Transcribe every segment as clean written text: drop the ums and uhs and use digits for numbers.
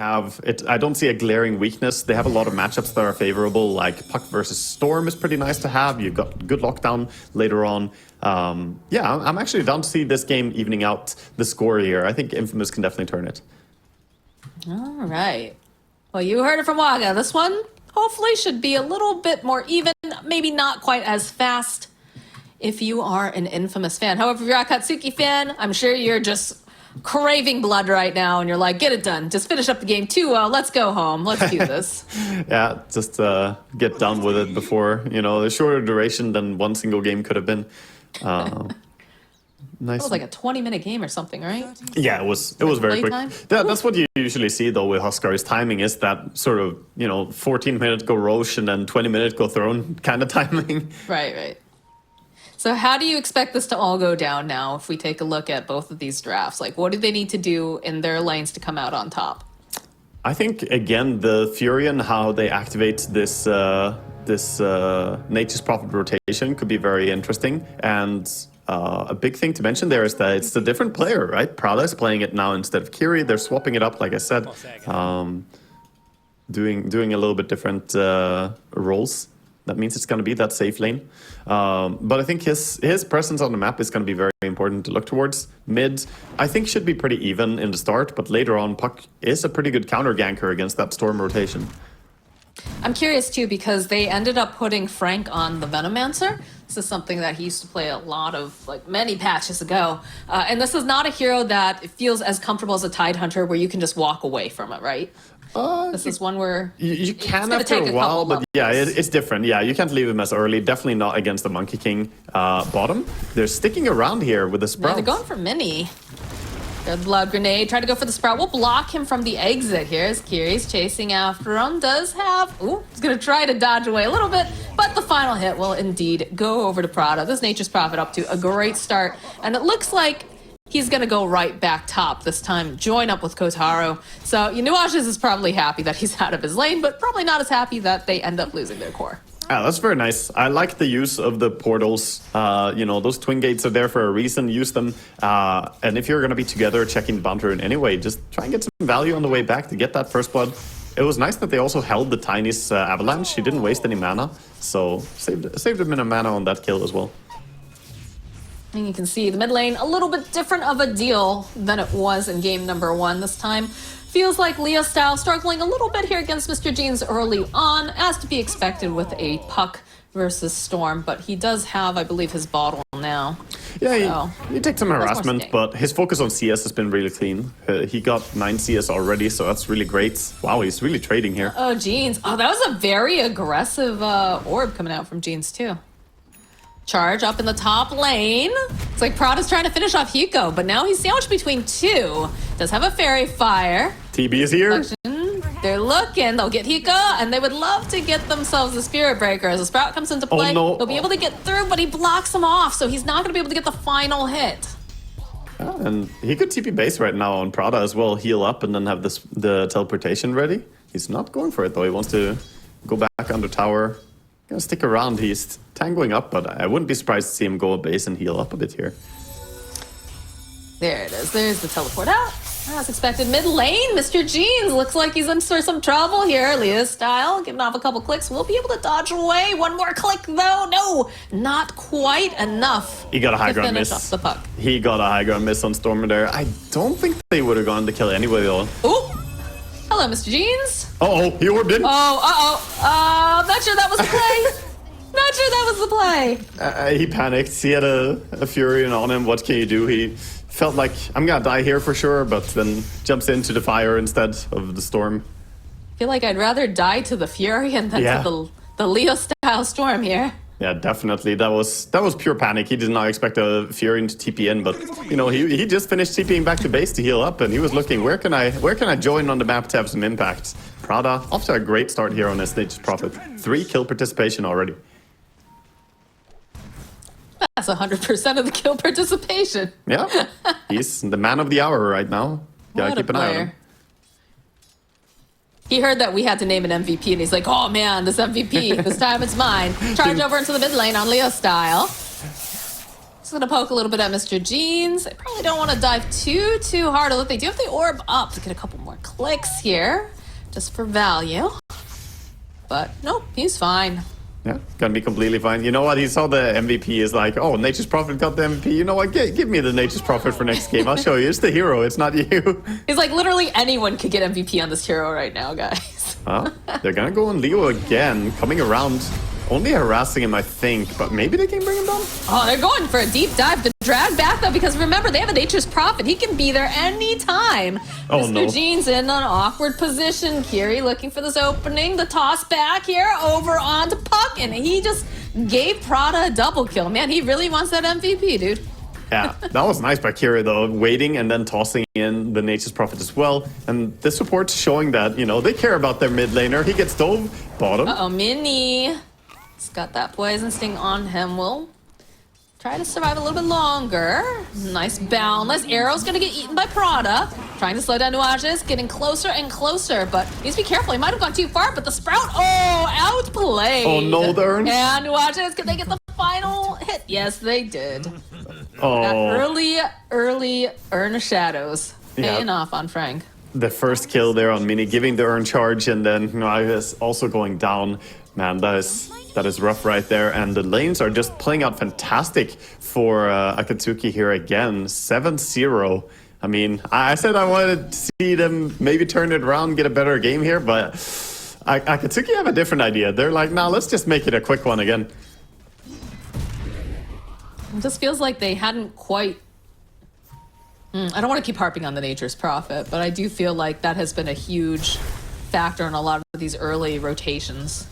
have it. I don't see a glaring weakness. They have a lot of matchups that are favorable, like Puck versus Storm is pretty nice to have. You've got good lockdown later on. Yeah, I'm actually down to see this game evening out the score here. I think Infamous can definitely turn it. All right. Well, you heard it from Waga. This one hopefully should be a little bit more even, maybe not quite as fast if you are an Infamous fan. However, if you're a AcatSuki fan, I'm sure you're just craving blood right now and you're like, get it done. Just finish up the game 2-0. Let's go home. Let's do this. Yeah, just get done with it before, the shorter duration than one single game could have been. Nice. That was like a 20-minute game or something, right? Yeah, it was very quick. That's what you usually see though with Huskar. His timing is that sort of 14-minute go Roche and then 20-minute go Throne kind of timing. Right. So how do you expect this to all go down now if we take a look at both of these drafts? Like, what do they need to do in their lanes to come out on top? I think again the Fury and how they activate this Nature's Prophet rotation could be very interesting. And a big thing to mention there is that it's a different player, right? Prada is playing it now instead of Kiri. They're swapping it up, like I said, doing a little bit different roles. That means it's going to be that safe lane. But I think his presence on the map is going to be very important to look towards. Mid, I think, should be pretty even in the start, but later on, Puck is a pretty good counter ganker against that Storm rotation. I'm curious too because they ended up putting Frank on the Venomancer. This is something that he used to play a lot of, like many patches ago. And this is not a hero that feels as comfortable as a Tidehunter where you can just walk away from it, right? This is one where you can after a while, but yeah, it's different. Yeah, you can't leave him as early. Definitely not against the Monkey King bottom. They're sticking around here with the Sprout. Yeah, they're going for Mini. The Blood Grenade, try to go for the Sprout. We'll block him from the exit here as Kiri's chasing after him. Does have... Ooh, he's going to try to dodge away a little bit, but the final hit will indeed go over to Prada. This Nature's Prophet up to a great start, and it looks like he's going to go right back top this time, join up with Kotaro. So Nuages is probably happy that he's out of his lane, but probably not as happy that they end up losing their core. Yeah, that's very nice. I like the use of the portals. Those twin gates are there for a reason. Use them. And if you're going to be together checking the boundary in any way, just try and get some value on the way back to get that first blood. It was nice that they also held the Tiny's avalanche. He didn't waste any mana, so saved a bit of mana on that kill as well. And you can see the mid lane a little bit different of a deal than it was in game number 1 this time. Feels like Leo Style struggling a little bit here against Mr. Jeans early on, as to be expected with a Puck versus Storm, but he does have, I believe, his bottle now. Yeah, so he takes some harassment, but his focus on CS has been really clean. He got 9 CS already, so that's really great. Wow, he's really trading here. Oh, Jeans. Oh, that was a very aggressive orb coming out from Jeans, too. Charge up in the top lane. It's like Prada's trying to finish off Hiko, but now he's sandwiched between 2. Does have a Fairy Fire. TB is here. They're looking. They'll get Hiko, and they would love to get themselves a Spirit Breaker. As the Sprout comes into play, They'll be able to get through, but he blocks him off, so he's not going to be able to get the final hit. And he could TP base right now on Prada as well, heal up, and then have the teleportation ready. He's not going for it, though. He wants to go back under tower. Gonna stick around. He's tangoing up, but I wouldn't be surprised to see him go a base and heal up a bit here. There it is. There's the teleport out. As expected, mid lane, Mr. Jeans looks like he's in for some trouble here. Leo Style giving off a couple clicks. We'll be able to dodge away. One more click, though. No, not quite enough. He got a high ground miss. miss. The puck. He got a high ground miss on Stormer there. I don't think they would have gone to kill anyway, though. Ooh. Hello, Mr. Jeans. Uh-oh, he orbed in. Not sure that was the play. Not sure that was the play. He panicked. He had a Fury on him. What can you do? He felt like, I'm gonna die here for sure, but then jumps into the fire instead of the Storm. I feel like I'd rather die to the Fury and than to the Leo style Storm here. Yeah, definitely. That was pure panic. He did not expect a Fury to TP in, but he just finished TPing back to base to heal up, and he was looking, where can I join on the map to have some impact? Prada off to a great start here on his Nature's Prophet. 3 kill participation already. That's 100% of the kill participation. Yeah, he's the man of the hour right now. Gotta keep an eye on him. He heard that we had to name an MVP, and he's like, oh man, this MVP, this time it's mine. Charge over into the mid lane on Leo Style. Just gonna poke a little bit at Mr. Jeans. I probably don't want to dive too hard, although they do have the orb up to get a couple more clicks here, just for value. But nope, he's fine. Yeah, gonna be completely fine. You know what? He saw the MVP is like, oh, Nature's Prophet got the MVP. You know what? Give me the Nature's Prophet for next game. I'll show you. It's the hero. It's not you. He's like, literally anyone could get MVP on this hero right now, guys. They're gonna go on Leo again, coming around. Only harassing him, I think, but maybe they can bring him down? Oh, they're going for a deep dive. The drag back, though, because remember, they have a Nature's Prophet. He can be there anytime. Oh, Mr. no. Jeans in an awkward position. Qhali looking for this opening. The toss back here over onto Puck, and he just gave Prada a double kill. Man, he really wants that MVP, dude. Yeah, that was nice by Qhali, though, waiting and then tossing in the Nature's Prophet as well. And the support's showing that, you know, they care about their mid laner. He gets dove bottom. Uh-oh, Mini. He's got that poison sting on him. Will try to survive a little bit longer. Nice boundless. Arrow's gonna get eaten by Prada. Trying to slow down Nuages, getting closer and closer, but needs to be careful. He might have gone too far, but the Sprout, outplayed. Oh no, the Urn. And Nuages, can they get the final hit? Yes, they did. Oh. That early Urn of Shadows paying Yeah. off on Frank. The first kill there on Mini, giving the Urn charge, and then Nuages also going down. Man, that is rough right there, and the lanes are just playing out fantastic for AcatSuki here again. 7-0. I mean, I said I wanted to see them maybe turn it around, get a better game here, but AcatSuki have a different idea. They're like, nah, let's just make it a quick one again. It just feels like they hadn't quite... I don't want to keep harping on the Nature's Prophet, but I do feel like that has been a huge factor in a lot of these early rotations.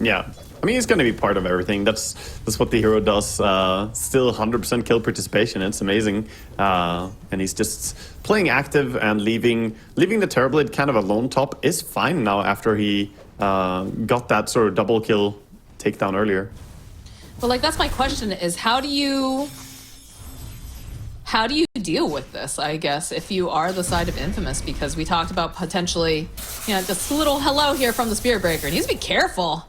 Yeah. I mean, he's going to be part of everything. That's what the hero does. Still 100% kill participation. It's amazing. And he's just playing active and leaving the Terrorblade kind of alone top is fine now after he got that sort of double kill takedown earlier. But like, that's my question is how do you deal with this, I guess, if you are the side of Infamous? Because we talked about potentially, just a little hello here from the Spirit Breaker. He needs to be careful.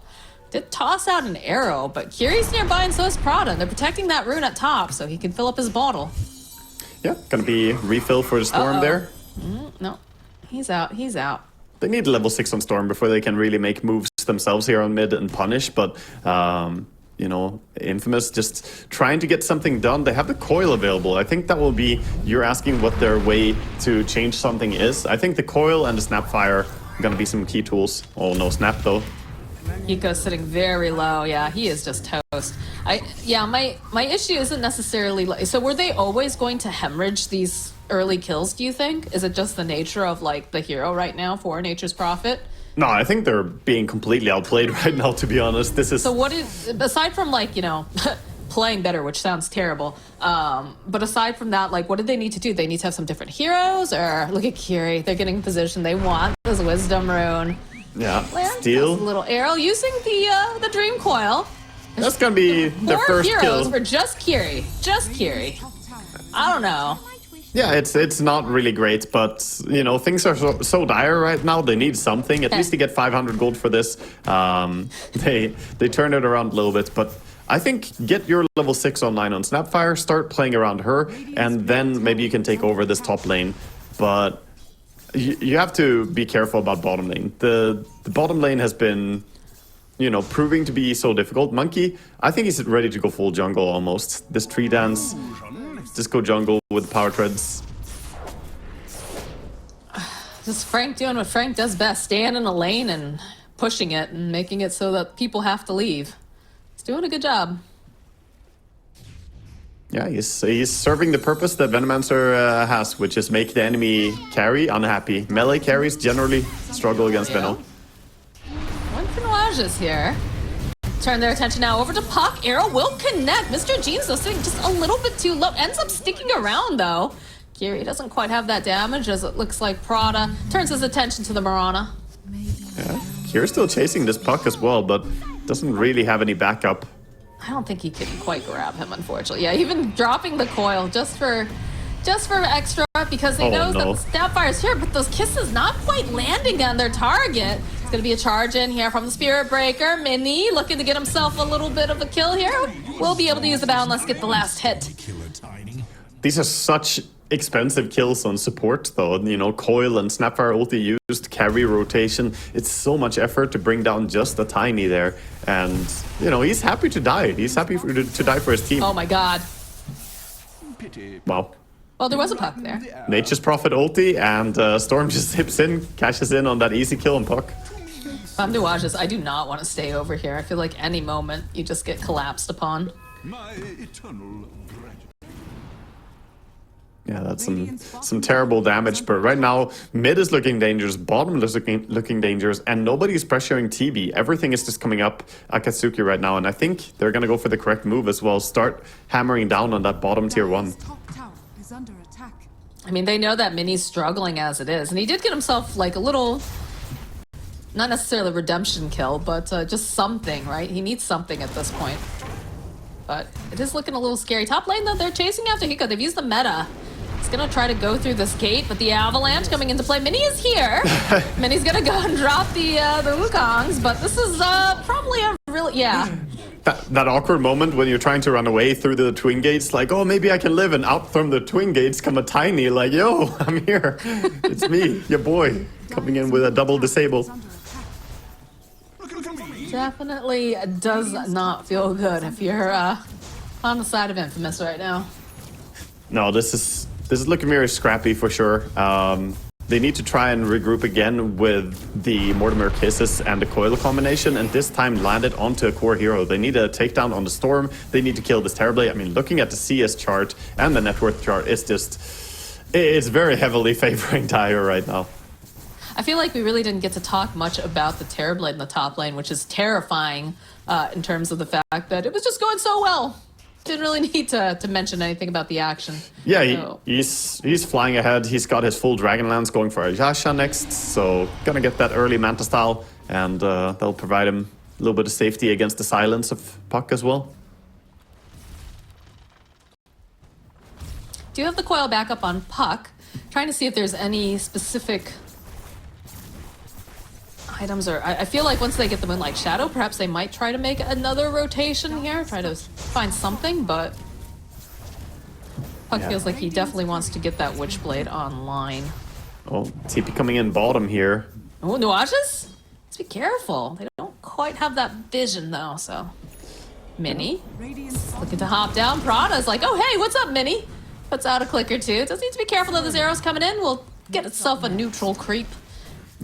Did toss out an arrow, but Qhali's nearby and so is Prada. And they're protecting that rune at top so he can fill up his bottle. Yeah, gonna be refill for the Storm there. No, he's out. He's out. They need level 6 on Storm before they can really make moves themselves here on mid and punish, but Infamous just trying to get something done. They have the coil available. I think that will be, you're asking what their way to change something is. I think the coil and the Snapfire are gonna be some key tools. Oh no, Snap though. Hiko's sitting very low. Yeah, he is just toast. My issue isn't necessarily so were they always going to hemorrhage these early kills, do you think? Is it just the nature of like the hero right now for Nature's Prophet? No, I think they're being completely outplayed right now, to be honest. This is... So what is, aside from like, playing better, which sounds terrible, but aside from that, like, what did they need to do? They need to have some different heroes, or look at Qhali, they're getting in position. They want this Wisdom Rune. Yeah, Land steal. a little arrow using the Dream Coil. That's gonna be the first heroes kill. for just Qhali. Just Qhali. I don't know. Yeah, it's not really great, but things are so dire right now. They need something. At least to get 500 gold for this. They turn it around a little bit, but I think get your level 6 online on Snapfire, start playing around her, and then maybe you can take over this top lane. But you have to be careful about bottom lane. The bottom lane has been, proving to be so difficult. Monkey, I think he's ready to go full jungle almost. This tree dance. Just go jungle with power treads. Just Frank doing what Frank does best, staying in a lane and pushing it and making it so that people have to leave. He's doing a good job. Yeah, he's serving the purpose that Venomancer has, which is make the enemy carry unhappy. Melee carries generally struggle against Veno. One for Nuages here. Turn their attention now over to Puck. Arrow will connect. Mr. Jeans, though, sitting just a little bit too low. Ends up sticking around, though. Qhali doesn't quite have that damage, as it looks like Prada turns his attention to the Mirana. Yeah, Qhali's still chasing this Puck as well, but doesn't really have any backup. I don't think he could quite grab him, unfortunately. Yeah, even dropping the coil just for extra, because he knows that the Snapfire's here, but those kisses not quite landing on their target. Gonna be a charge in here from the Spirit Breaker. Mini looking to get himself a little bit of a kill here. We'll be able to use the Boundless, get the last hit. These are such expensive kills on support, though. You know, Coil and Snapfire ulti used, carry rotation. It's so much effort to bring down just a Tiny there. And, you know, he's happy to die. He's happy to die for his team. Oh my god. Wow. Well, there was a puck there. Nature's Prophet ulti, and Storm just zips in, cashes in on that easy kill on puck. If I'm Nuages, I do not want to stay over here. I feel like any moment you just get collapsed upon. My eternal Yeah, that's some terrible damage, but right now, mid is looking dangerous, bottom is looking dangerous, and nobody's pressuring TB. Everything is just coming up AcatSuki right now, and I think they're gonna go for the correct move as well. Start hammering down on that bottom tier 1. I mean, they know that Mini's struggling as it is, and he did get himself like a little, not necessarily a redemption kill, but just something, right? He needs something at this point. But it is looking a little scary. Top lane, though, they're chasing after Hiko. They've used the meta. He's gonna try to go through this gate, but the Avalanche coming into play. Mini is here. Mini's gonna go and drop the Wukongs, but this is probably a really, yeah. That awkward moment when you're trying to run away through the twin gates, like, oh, maybe I can live, and out from the twin gates come a Tiny, like, yo, I'm here. It's me, your boy, coming in with a double disable. Definitely does not feel good if you're on the side of Infamous right now. No, this is looking very scrappy for sure. They need to try and regroup again with the Mortimer Kisses and the Coil combination, and this time land it onto a core hero. They need a takedown on the Storm. They need to kill this Terrorblade. I mean, looking at the CS chart and the net worth chart, it's very heavily favoring Dire right now. I feel like we really didn't get to talk much about the Terrorblade in the top lane, which is terrifying in terms of the fact that it was just going so well. Didn't really need to mention anything about the action. Yeah, he's flying ahead. He's got his full Dragonlance going for a Yasha next, so gonna get that early Manta style, and that'll provide him a little bit of safety against the silence of Puck as well. Do you have the Coil back up on Puck? Trying to see if there's any specific items, or I feel like once they get the Moonlight Shadow, perhaps they might try to make another rotation here, try to find something, but Puck feels like he definitely wants to get that Witchblade online. Oh, TP coming in bottom here. Oh, Nuages? Let's be careful. They don't quite have that vision though, so. Mini. Looking to hop down. Prada's like, oh hey, what's up, Mini? Puts out a click or two. Does need to be careful that this arrow's coming in. Will get itself a neutral creep.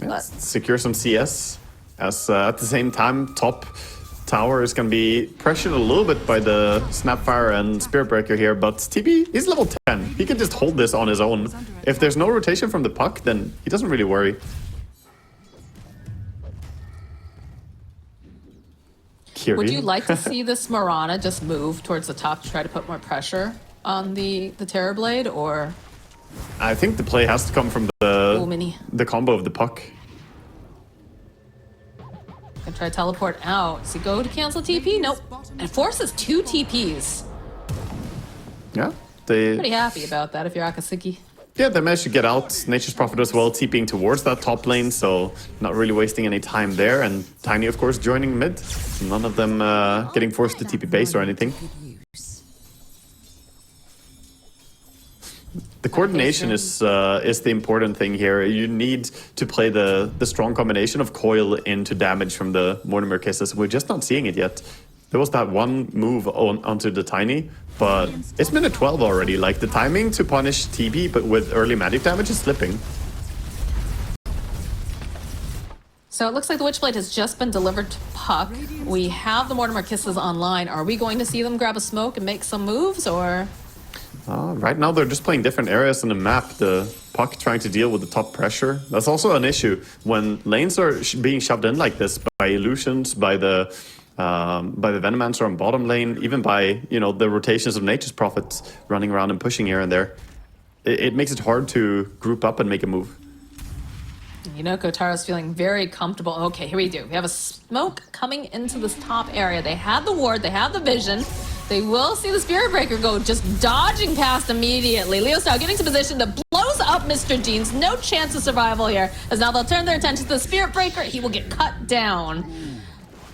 Yeah, secure some CS, as at the same time, top tower is going to be pressured a little bit by the Snapfire and Spirit Breaker here, but TB is level 10. He can just hold this on his own. If there's no rotation from the Puck, then he doesn't really worry. Kiri. Would you like to see this Mirana just move towards the top to try to put more pressure on the Terrorblade, or? I think the play has to come from the combo of the Puck. Gonna try to teleport out. Does he go to cancel TP? Nope. And forces 2 TPs. Yeah, they... Pretty happy about that if you're AcatSuki. Yeah, they managed to get out. Nature's Prophet as well, TPing towards that top lane, so not really wasting any time there. And Tiny, of course, joining mid. None of them getting forced to TP base or anything. The coordination is the important thing here. You need to play the strong combination of Coil into damage from the Mortimer Kisses. We're just not seeing it yet. There was that one move onto the Tiny, but it's minute 12 already. Like, the timing to punish TB, but with early magic damage is slipping. So it looks like the Witchblade has just been delivered to Puck. We have the Mortimer Kisses online. Are we going to see them grab a smoke and make some moves, or...? Right now, they're just playing different areas on the map. The Puck trying to deal with the top pressure. That's also an issue when lanes are being shoved in like this by illusions, by the Venomancer on bottom lane, even by the rotations of Nature's Prophets running around and pushing here and there. It makes it hard to group up and make a move. Kotaro's feeling very comfortable. Okay, here we do. We have a smoke coming into this top area. They had the ward, they have the vision. They will see the Spirit Breaker go just dodging past immediately. Leo Style getting to position that blows up Mr. Jeans. No chance of survival here, as now they'll turn their attention to the Spirit Breaker. He will get cut down.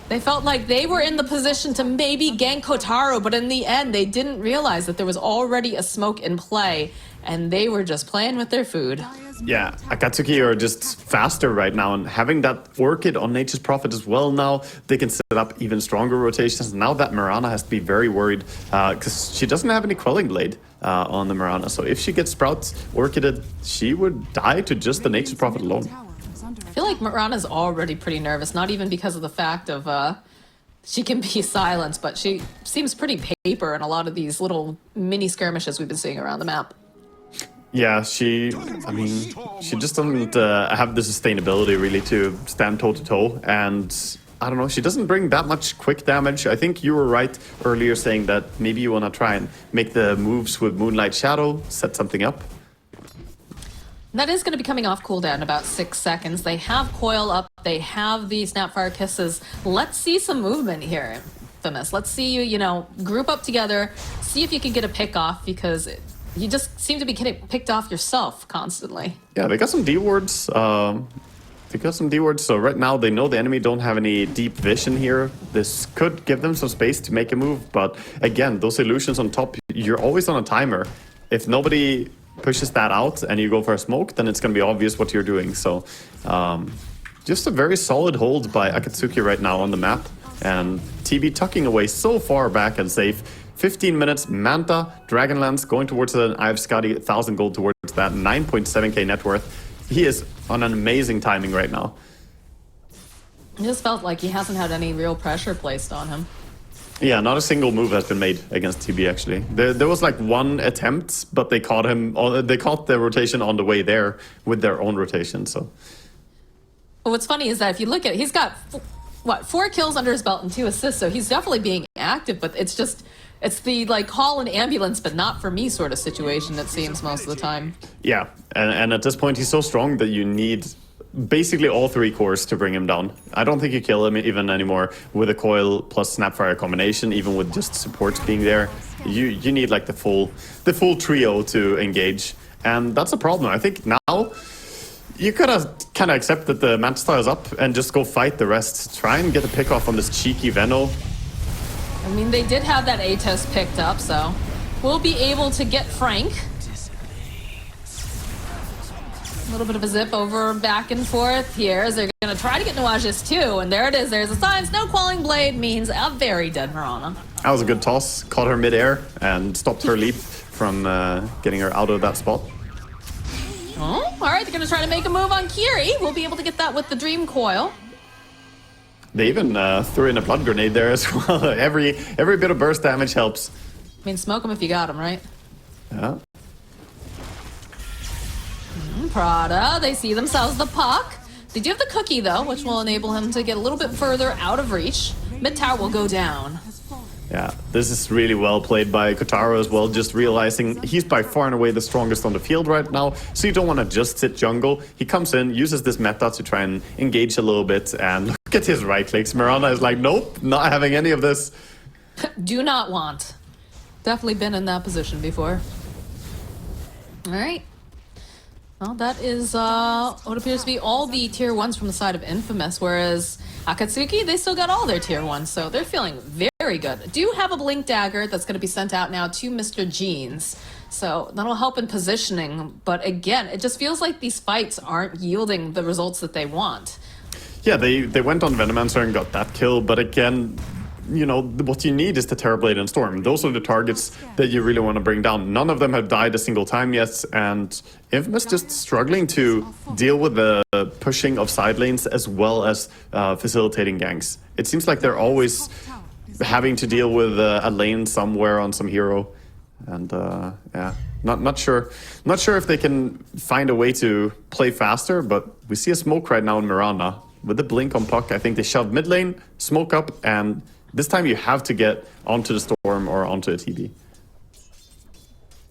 They felt like they were in the position to maybe gank Kotaro, but in the end, they didn't realize that there was already a smoke in play, and they were just playing with their food. Yeah, AcatSuki are just faster right now, and having that Orchid on Nature's Prophet as well now, they can set up even stronger rotations. Now that Mirana has to be very worried, because she doesn't have any Quelling Blade on the Mirana, so if she gets Sprouts Orchided, she would die to just the Nature's Prophet alone. I feel like Mirana's already pretty nervous, not even because of the fact of she can be silenced, but she seems pretty paper in a lot of these little mini skirmishes we've been seeing around the map. Yeah, she just doesn't have the sustainability really to stand toe-to-toe, and I don't know, she doesn't bring that much quick damage. I think you were right earlier saying that maybe you want to try and make the moves with Moonlight Shadow, set something up. That is going to be coming off cooldown in about 6 seconds. They have Coil up, they have the Snapfire Kisses. Let's see some movement here, Infamous. Let's see you, group up together, see if you can get a pick off, because you just seem to be getting picked off yourself constantly. Yeah, they got some D-wards. So right now they know the enemy don't have any deep vision here. This could give them some space to make a move, but again, those illusions on top, you're always on a timer. If nobody pushes that out and you go for a smoke, then it's going to be obvious what you're doing. So just a very solid hold by AcatSuki right now on the map, and TB tucking away so far back and safe. 15 minutes, Manta, Dragonlance going towards an I've Scotty, 1,000 gold towards that, 9.7k net worth. He is on an amazing timing right now. It just felt like he hasn't had any real pressure placed on him. Yeah, not a single move has been made against TB actually. There was like one attempt, but they caught him. They caught the rotation on the way there with their own rotation. So, well, what's funny is that if you look at it, he's got 4 kills under his belt and 2 assists, so he's definitely being active. But it's the like call an ambulance, but not for me sort of situation. It seems most of the time. Yeah, and at this point he's so strong that you need basically all 3 cores to bring him down. I don't think you kill him even anymore with a coil plus Snapfire combination, even with just supports being there. You need like the full trio to engage, and that's a problem. I think now you could have kind of accept that the Manta Star is up and just go fight the rest. Try and get a pick off on this cheeky Venno. I mean, they did have that A-test picked up, so we'll be able to get Frank. A little bit of a zip over back and forth here as they're going to try to get Nuages too. And there it is. There's a sign. No Quelling Blade means a very dead Mirana. That was a good toss. Caught her mid-air and stopped her leap from getting her out of that spot. Oh, all right. They're going to try to make a move on Qhali. We'll be able to get that with the Dream Coil. They even threw in a blood grenade there as well. Every bit of burst damage helps. I mean, smoke him if you got him, right? Yeah. Prada, they see themselves the puck. They do have the cookie though, which will enable him to get a little bit further out of reach. Mid tower will go down. Yeah, this is really well played by Kotaro as well, just realizing he's by far and away the strongest on the field right now, so you don't want to just sit jungle. He comes in, uses this meta to try and engage a little bit, and look at his right clicks. Mirana is like, nope, not having any of this. Do not want. Definitely been in that position before. All right. Well, that is what appears to be all the tier 1s from the side of Infamous, whereas AcatSuki, they still got all their tier 1s, so they're feeling very good. Do have a Blink Dagger that's going to be sent out now to Mr. Jeans, so that'll help in positioning, but again, it just feels like these fights aren't yielding the results that they want. Yeah, they went on Venomancer and got that kill, but again, you know, what you need is the Terrorblade and Storm. Those are the targets that you really want to bring down. None of them have died a single time yet, and Infamous just struggling to deal with the pushing of side lanes as well as facilitating ganks. It seems like they're always having to deal with a lane somewhere on some hero, and yeah, not sure if they can find a way to play faster. But we see a smoke right now in Mirana with the blink on Puck. I think they shove mid lane, smoke up, and this time you have to get onto the Storm or onto a TB.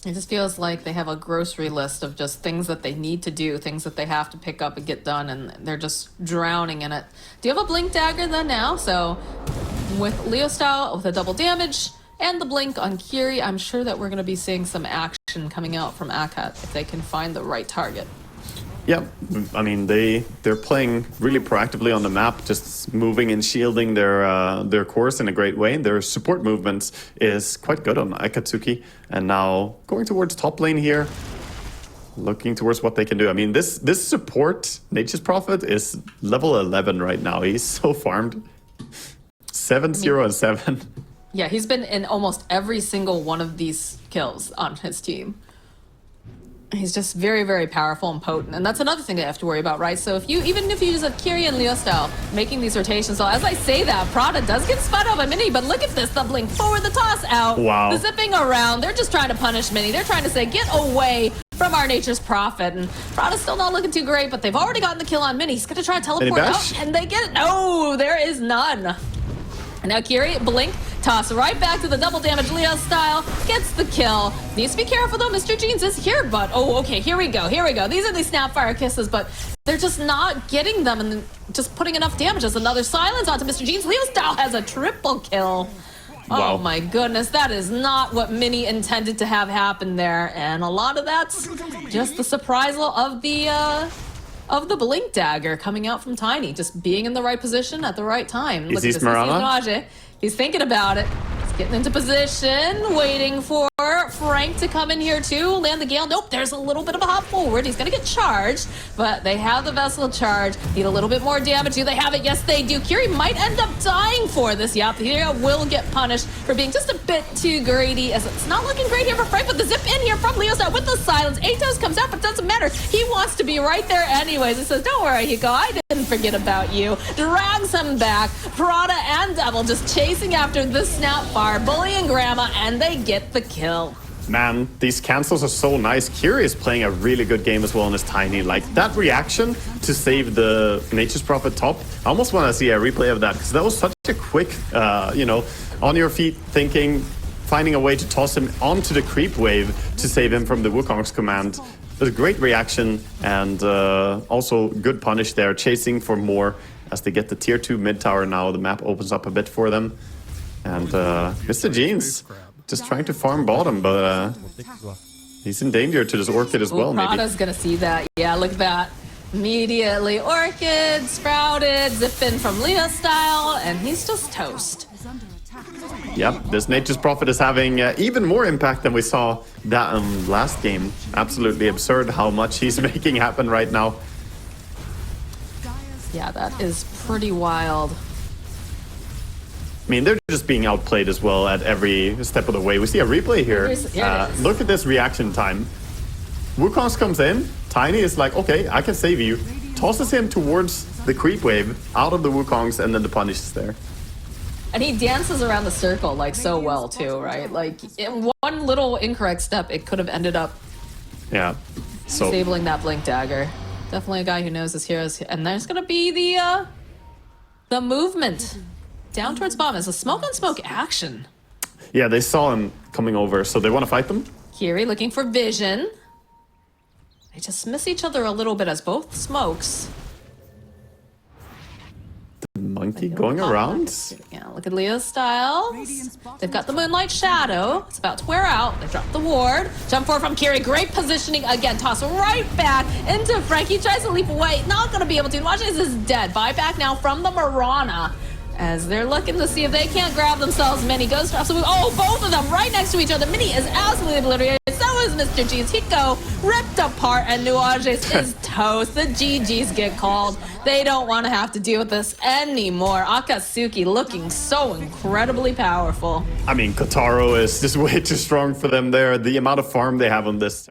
It just feels like they have a grocery list of just things that they need to do, things that they have to pick up and get done, and they're just drowning in it. Do you have a Blink Dagger then now? So with Leo style, with a double damage, and the blink on Qhali, I'm sure that we're going to be seeing some action action coming out from Acat if they can find the right target. Yeah, I mean they're playing really proactively on the map, just moving and shielding their course in a great way. Their support movements is quite good on AcatSuki, and now going towards top lane here, looking towards what they can do. I mean this support Nature's Prophet is level 11 right now. He's so farmed, 7-0 and 7. Yeah, he's been in almost every single one of these kills on his team. He's just very, very powerful and potent, and that's another thing that you have to worry about, right? So even if you use a Qhali and Leo style, making these rotations, so as I say that, Prada does get spun out by Mini, but look at this, the blink forward, the toss out, wow. The zipping around, they're just trying to punish Mini. They're trying to say, get away from our Nature's Prophet, and Prada's still not looking too great, but they've already gotten the kill on Mini. He's gonna try to teleport out, and they get it. No, there is none. And now Qhali, blink, toss right back to the double damage Leo style, gets the kill. Needs to be careful though, Mr. Jeans is here, but oh, okay, here we go. These are the Snapfire kisses, but they're just not getting them and just putting enough damage. As another silence onto Mr. Jeans. Leo style has a triple kill. Wow. Oh my goodness, that is not what Mini intended to have happen there, and a lot of that's just the surprisal of the blink dagger coming out from Tiny, just being in the right position at the right time. Is he Smarana? He's thinking about it. He's getting into position, waiting for Frank to come in here too. Land the Gale. Nope, there's a little bit of a hop forward. He's gonna get charged, but they have the Vessel charge. Need a little bit more damage. Do they have it? Yes, they do. Qhali might end up dying for this. Yep, here will get punished for being just a bit too greedy, as it's not looking great here for Frank, but the zip in here from Leo's out with the silence. Atos comes out, but doesn't matter. He wants to be right there anyways. He says, don't worry, Hiko, I didn't forget about you. Drags him back. Prada and Devil just chasing after the Snapfire, bullying Grandma, and they get the kill. Man, these cancels are so nice. Qhali is playing a really good game as well on his Tiny. Like, that reaction to save the Nature's Prophet top, I almost want to see a replay of that, because that was such a quick, on your feet thinking, finding a way to toss him onto the creep wave to save him from the Wukong's command. It was a great reaction, and also good punish there, chasing for more as they get the tier 2 mid tower now. The map opens up a bit for them. And Mr. Jeans just trying to farm bottom, but he's in danger to this Orchid as well, maybe. Prada's gonna see that. Yeah, look at that. Immediately Orchid, sprouted, zip in from Leo style, and he's just toast. Yep, this Nature's Prophet is having even more impact than we saw that last game. Absolutely absurd how much he's making happen right now. Yeah, that is pretty wild. I mean, they're just being outplayed as well at every step of the way. We see a replay here. Look at this reaction time. Wukong comes in. Tiny is like, okay, I can save you. Tosses him towards the creep wave, out of the Wukongs, and then the punish is there. And he dances around the circle like so well too, right? Like in one little incorrect step, it could have ended up disabling that blink dagger. Definitely a guy who knows his heroes. And there's gonna be the movement down towards bottom. It's a smoke on smoke action. Yeah, they saw him coming over, so they want to fight them. Qhali looking for vision. They just miss each other a little bit as both smokes. Monkey going around. Yeah, look at Leo's styles. They've got the Moonlight Shadow. It's about to wear out. They drop the ward. Jump forward from Qhali. Great positioning again. Toss right back into Frank. He tries to leap away. Not going to be able to. Watch this is dead. Buyback now from the Mirana, as they're looking to see if they can't grab themselves Mini. Goes for absolute. Oh, both of them right next to each other. Mini is absolutely obliterated. So is Mr. G's. Hiko ripped apart, and Nuages is toast. The GGs get called. They don't want to have to deal with this anymore. AcatSuki looking so incredibly powerful. I mean, Kotaro is just way too strong for them there. The amount of farm they have on this